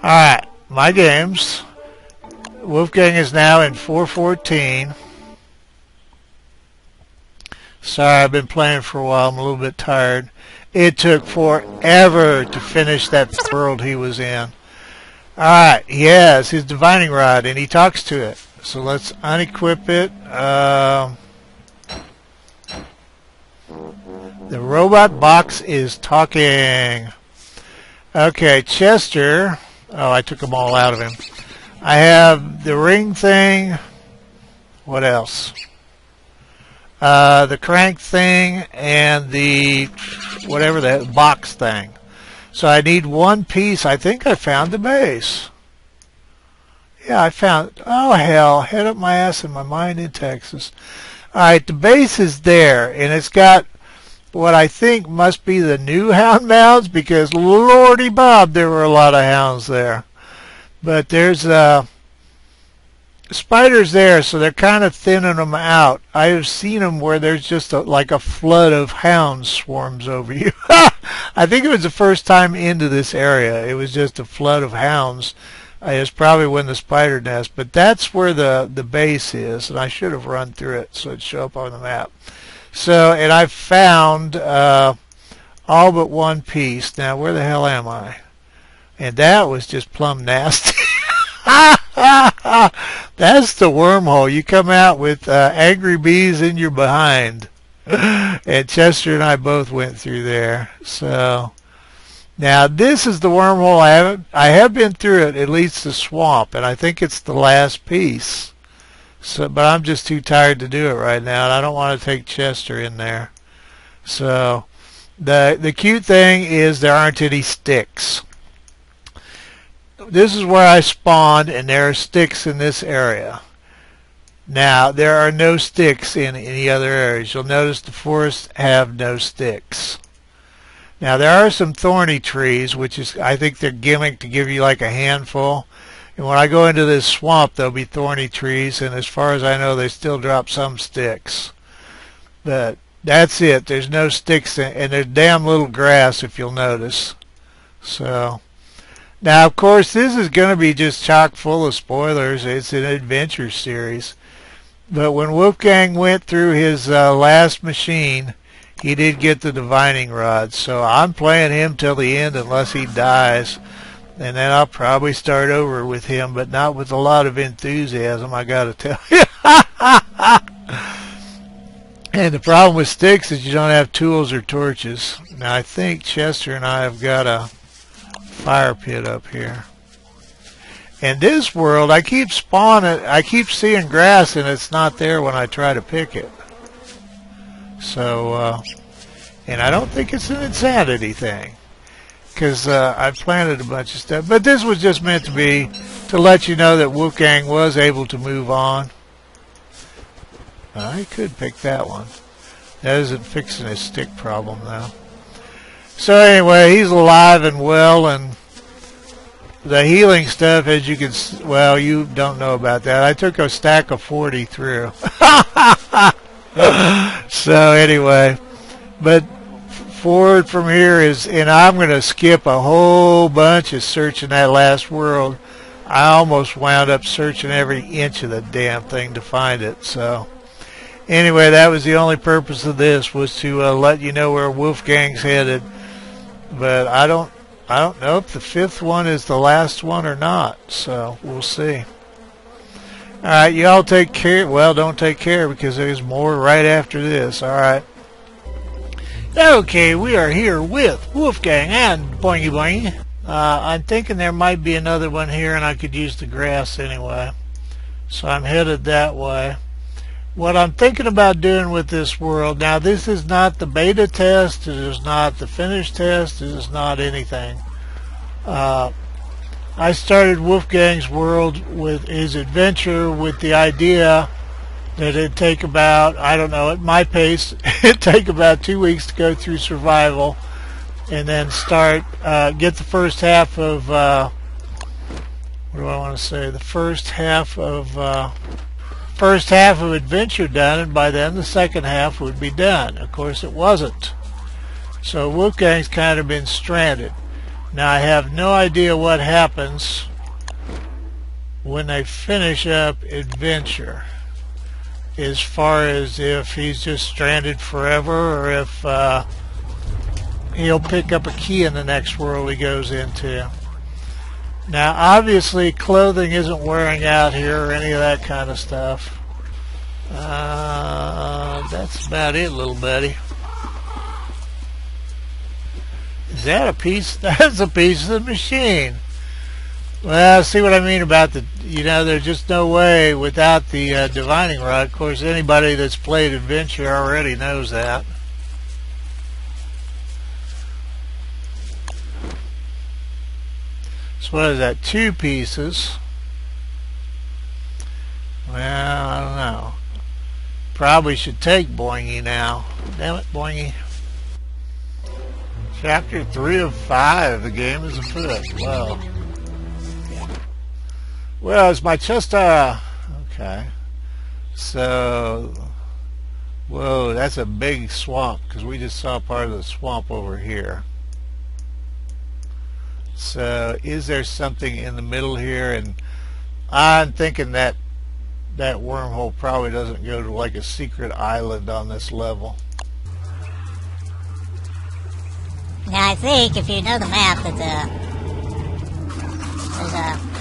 Alright, my games. Wolfgang is now in 414. Sorry, I've been playing for a while. I'm a little bit tired. It took forever to finish that world he was in. Alright, he has his divining rod, and he talks to it. So let's unequip it. The robot box is talking. Okay, Chester. Oh, I took them all out of him. I have the ring thing. What else? The crank thing and the whatever that box thing. So I need one piece. I think I found the base. Yeah, I found. Oh hell, head up my ass in my mind in Texas. All right, the base is there, and it's got what I think must be the new hound mounds, because Lordy Bob, there were a lot of hounds there. But there's spiders there, so they're kind of thinning them out. I have seen them where there's just like a flood of hounds swarms over you. I think it was the first time into this area. It was just a flood of hounds. It's probably when the spider nest, but that's where the base is, and I should have run through it so it'd show up on the map. So, and I found all but one piece. Now, where the hell am I? And that was just plumb nasty. That's the wormhole. You come out with angry bees in your behind. And Chester and I both went through there. So now this is the wormhole. I have been through it. It leads to swamp, and I think it's the last piece. So, but I'm just too tired to do it right now, and I don't want to take Chester in there. So the cute thing is there aren't any sticks. This is where I spawned, and there are sticks in this area. Now, there are no sticks in any other areas. You'll notice the forests have no sticks. Now, there are some thorny trees, which is, I think they're gimmick to give you like a handful. And when I go into this swamp, there'll be thorny trees, and as far as I know, they still drop some sticks. But that's it. There's no sticks, and there's damn little grass, if you'll notice. So now, of course, this is going to be just chock full of spoilers. It's an adventure series. But when Wolfgang went through his last machine, he did get the divining rod. So I'm playing him till the end unless he dies. And then I'll probably start over with him, but not with a lot of enthusiasm, I got to tell you. And the problem with sticks is you don't have tools or torches. Now, I think Chester and I have got a fire pit up here. In this world, I keep seeing grass, and it's not there when I try to pick it. So, and I don't think it's an insanity thing, because I've planted a bunch of stuff. But this was just meant to be to let you know that Wolfgang was able to move on. I could pick that one. That isn't fixing his stick problem, though. So anyway, he's alive and well, and the healing stuff, as you can, well, you don't know about that. I took a stack of 40 through. So anyway, but forward from here is, and I'm going to skip a whole bunch of searching that last world. I almost wound up searching every inch of the damn thing to find it. So anyway, that was the only purpose of this, was to let you know where Wolfgang's headed. But I don't know if the fifth one is the last one or not, so we'll see. Alright, y'all take care. Well, don't take care, because there's more right after this. Alright. Okay, we are here with Wolfgang and Boingy Boingy. I'm thinking there might be another one here, and I could use the grass anyway. So I'm headed that way. What I'm thinking about doing with this world, now this is not the beta test, it is not the finished test, it is not anything. I started Wolfgang's world with his adventure with the idea that it'd take about, I don't know, at my pace, it'd take about 2 weeks to go through survival, and then start, get the first half of, what do I want to say, the first half of adventure done, and by then the second half would be done. Of course, it wasn't. So Wolfgang's kind of been stranded. Now I have no idea what happens when they finish up adventure, as far as if he's just stranded forever or if he'll pick up a key in the next world he goes into. Now obviously clothing isn't wearing out here or any of that kind of stuff. That's about it, little buddy. Is that a piece? That's a piece of the machine. Well, see what I mean about the, there's just no way without the divining rod. Of course, anybody that's played adventure already knows that. So what is that, 2 pieces? Well, I don't know. Probably should take Boingy now. Damn it, Boingy. Chapter 3 of 5. The game is afoot. Well. Well, is my chest, okay. So, whoa, that's a big swamp, because we just saw part of the swamp over here. So, is there something in the middle here? And I'm thinking that that wormhole probably doesn't go to like a secret island on this level. Now, I think if you know the map that there's a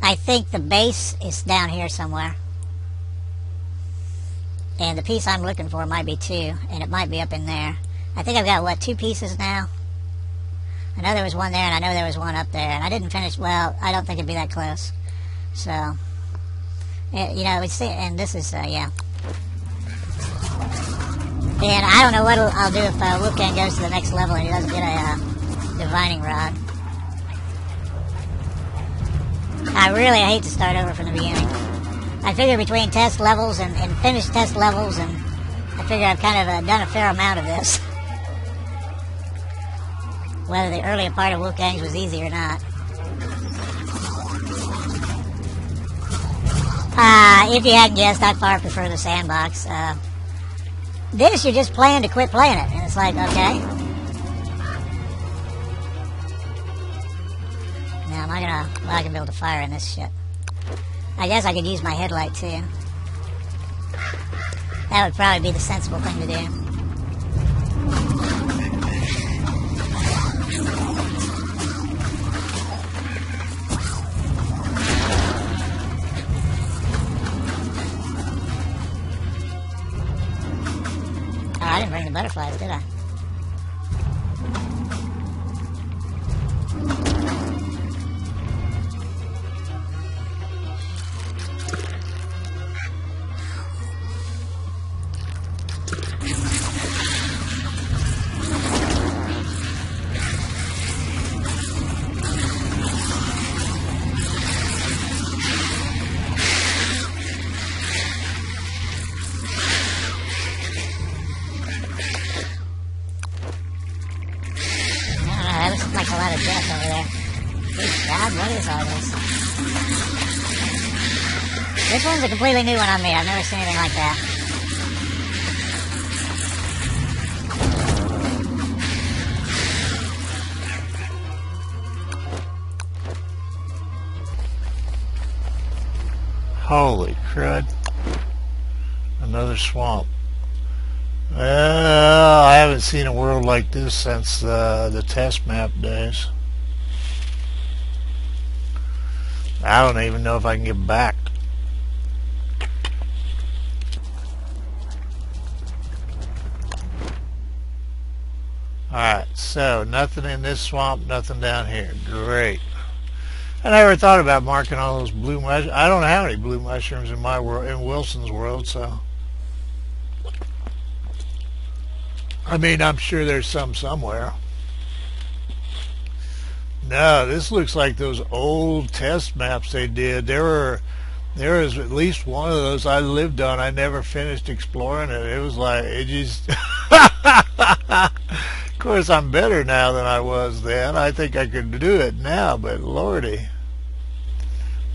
I think the base is down here somewhere. And the piece I'm looking for might be 2, and it might be up in there. I think I've got, what, 2 pieces now? I know there was one there, and I know there was one up there. And I didn't finish, well, I don't think it'd be that close. So, it's, and this is, yeah. And I don't know what I'll do if Wolfgang goes to the next level and he doesn't get a divining rod. I really hate to start over from the beginning. I figure between test levels and finished test levels, and I figure I've kind of done a fair amount of this. Whether the earlier part of Wolfgang's was easy or not. If you hadn't guessed, I far prefer the sandbox. This, you're just playing to quit playing it, and it's like, okay. Now, am I gonna, well, I can build a fire in this shit. I guess I could use my headlight, too. That would probably be the sensible thing to do. Oh, I didn't bring the butterflies, did I? Like a lot of death over there. Good God, what is all this? This one's a completely new one on me. I've never seen anything like that. Holy crud. Another swamp. Well, I haven't seen a world like this since the test map days. I don't even know if I can get back. Alright, so nothing in this swamp, nothing down here. Great. I never thought about marking all those blue mushrooms. I don't have any blue mushrooms in my world, in Wilson's world, so. I mean, I'm sure there's some somewhere. No, this looks like those old test maps they did. There was at least one of those I lived on. I never finished exploring it. It was like, it just... Of course, I'm better now than I was then. I think I could do it now, but lordy.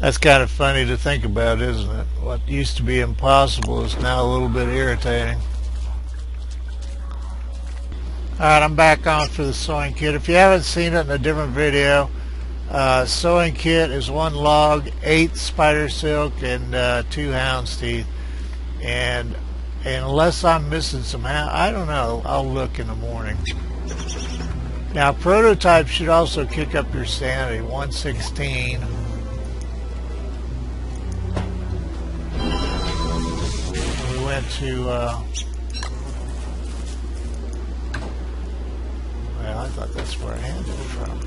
That's kind of funny to think about, isn't it? What used to be impossible is now a little bit irritating. Alright, I'm back on for the sewing kit. If you haven't seen it in a different video, sewing kit is 1 log, 8 spider silk, and 2 hound's teeth. And unless I'm missing some, I don't know, I'll look in the morning. Now, prototype should also kick up your sanity, 116. We went to, well, I thought that's where I handed it from.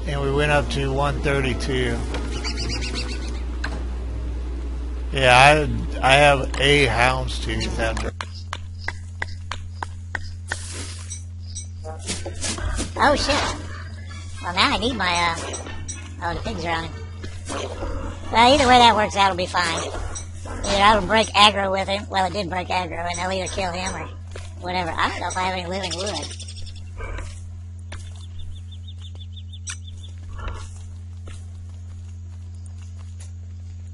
And we went up to 132. Yeah, I have a hound's tooth after. Oh shit. Well, now I need my, oh, the pigs are on him. Well, either way that works out, it'll be fine. Either I will break aggro with him. Well, it did break aggro, and they'll either kill him or whatever. I don't know if I have any living wood.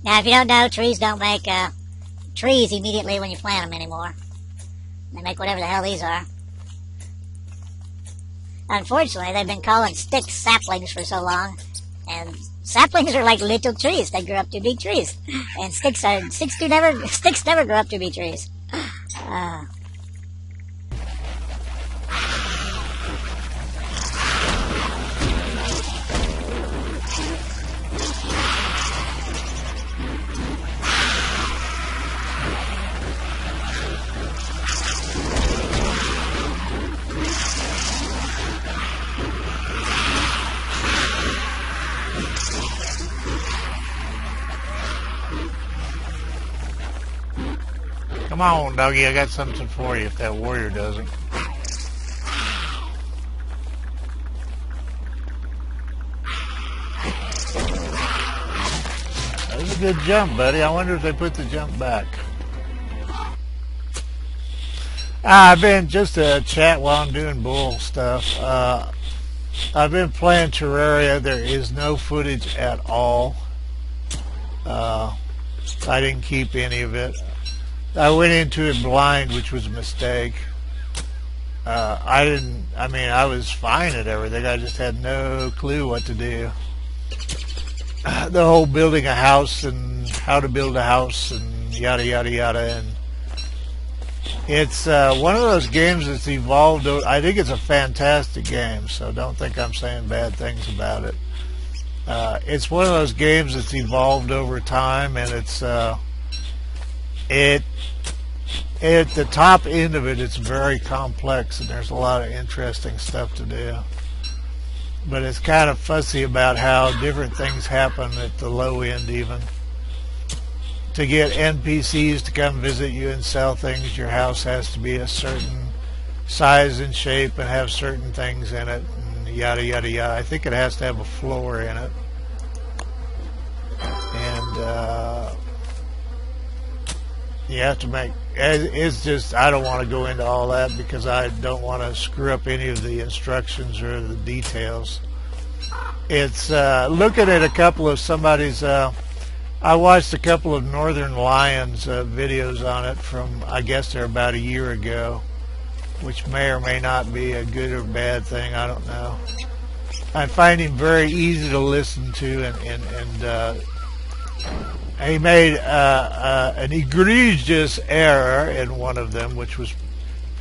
Now, if you don't know, trees don't make trees immediately when you plant them anymore. They make whatever the hell these are. Unfortunately, they've been calling sticks saplings for so long, and saplings are like little trees. They grow up to be trees, and sticks never grow up to be trees. Come on, doggy, I got something for you if that warrior doesn't. That was a good jump, buddy. I wonder if they put the jump back. I've been just a chat while I'm doing bull stuff. I've been playing Terraria. There is no footage at all. I didn't keep any of it. I went into it blind, which was a mistake. I was fine at everything. I just had no clue what to do. The whole building a house and how to build a house and yada, yada, yada. And it's one of those games that's evolved. I think it's a fantastic game, so don't think I'm saying bad things about it. It's one of those games that's evolved over time, and it's at the top end of it's very complex, and there's a lot of interesting stuff to do. But it's kind of fussy about how different things happen at the low end even. To get NPCs to come visit you and sell things, your house has to be a certain size and shape and have certain things in it, and yada, yada, yada. I think it has to have a floor in it. And you have to make, it's just, I don't want to go into all that because I don't want to screw up any of the instructions or the details. It's looking at a couple of somebody's, I watched a couple of Northern Lions videos on it from, I guess they're about a year ago, which may or may not be a good or bad thing, I don't know. I find him very easy to listen to, and he made an egregious error in one of them, which was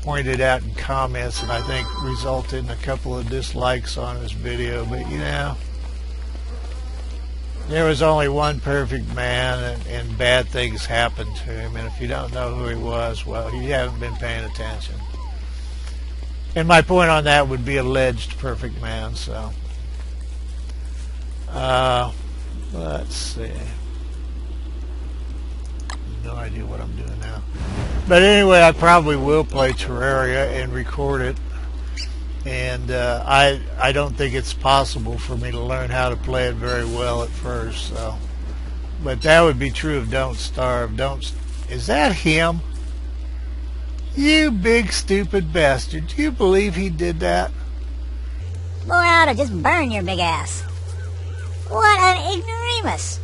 pointed out in comments, and I think resulted in a couple of dislikes on his video. But, you know, there was only one perfect man, and bad things happened to him. And if you don't know who he was, well, you haven't been paying attention. And my point on that would be alleged perfect man, so. Let's see. No idea what I'm doing now. But anyway, I probably will play Terraria and record it. And I don't think it's possible for me to learn how to play it very well at first. So, but that would be true of Don't Starve. Is that him? You big stupid bastard. Do you believe he did that? Boy, I ought to just burn your big ass. What an ignoramus.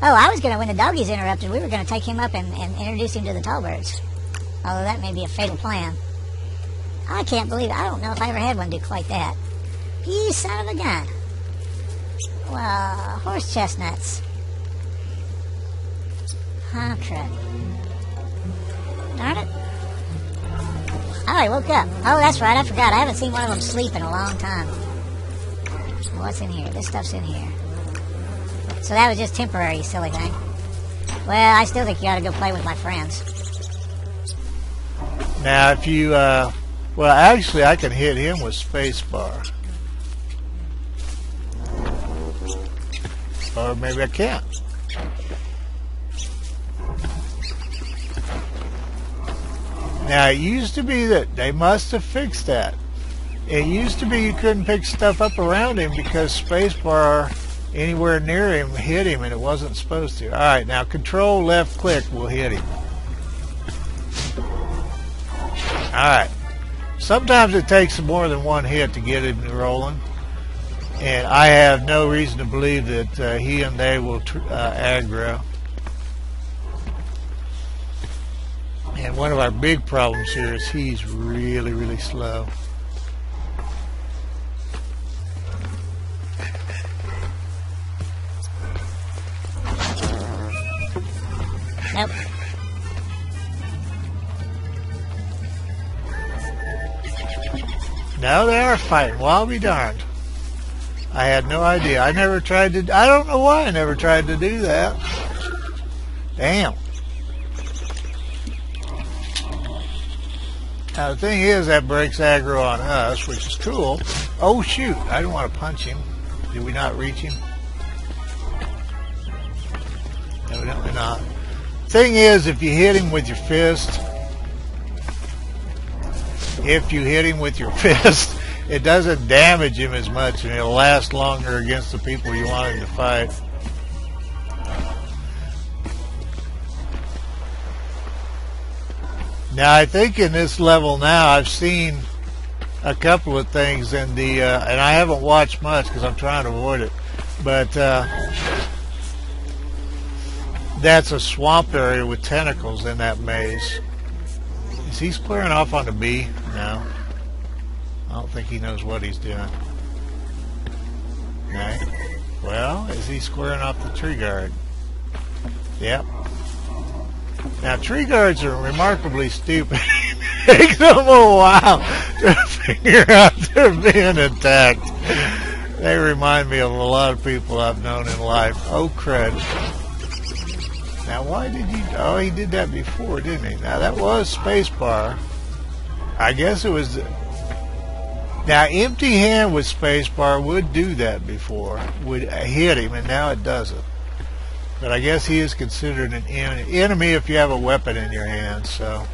Oh, I was going to, when the doggies interrupted, we were going to take him up and introduce him to the Tallbirds. Although that may be a fatal plan. I can't believe it. I don't know if I ever had one do quite that. You son of a gun. Well, horse chestnuts. Huh, crud. Darn it. Oh, I woke up. Oh, that's right, I forgot. I haven't seen one of them sleep in a long time. What's in here? This stuff's in here. So that was just temporary, you silly thing. Well, I still think you ought to go play with my friends. Now, if you, well, actually, I can hit him with spacebar. Or maybe I can't. Now, it used to be that they must have fixed that. It used to be you couldn't pick stuff up around him because spacebar anywhere near him hit him, and it wasn't supposed to. All right, now control left click will hit him. All right. Sometimes it takes more than one hit to get him rolling, and I have no reason to believe that he and they will aggro. And one of our big problems here is he's really, really slow. Nope. No, they are fighting. Well, I'll be darned. I had no idea. I never tried to... I don't know why I never tried to do that. Damn. Now, the thing is, that breaks aggro on us, which is cool. Oh, shoot. I didn't want to punch him. Did we not reach him? Evidently not. Thing is, if you hit him with your fist... it doesn't damage him as much, and it'll last longer against the people you want him to fight. Now, I think in this level now, I've seen a couple of things in the, and I haven't watched much because I'm trying to avoid it, but that's a swamp area with tentacles in that maze. Is he squaring off on the B? No. I don't think he knows what he's doing. Okay. Well, is he squaring off the Treeguard? Yep. Now, Treeguards are remarkably stupid. It takes them a while to figure out they're being attacked. They remind me of a lot of people I've known in life. Oh, crud. Now, why did you... Oh, he did that before, didn't he? Now, that was spacebar. I guess it was... Now, empty hand with spacebar would do that before. Would hit him, and now it doesn't. But I guess he is considered an enemy if you have a weapon in your hand, so...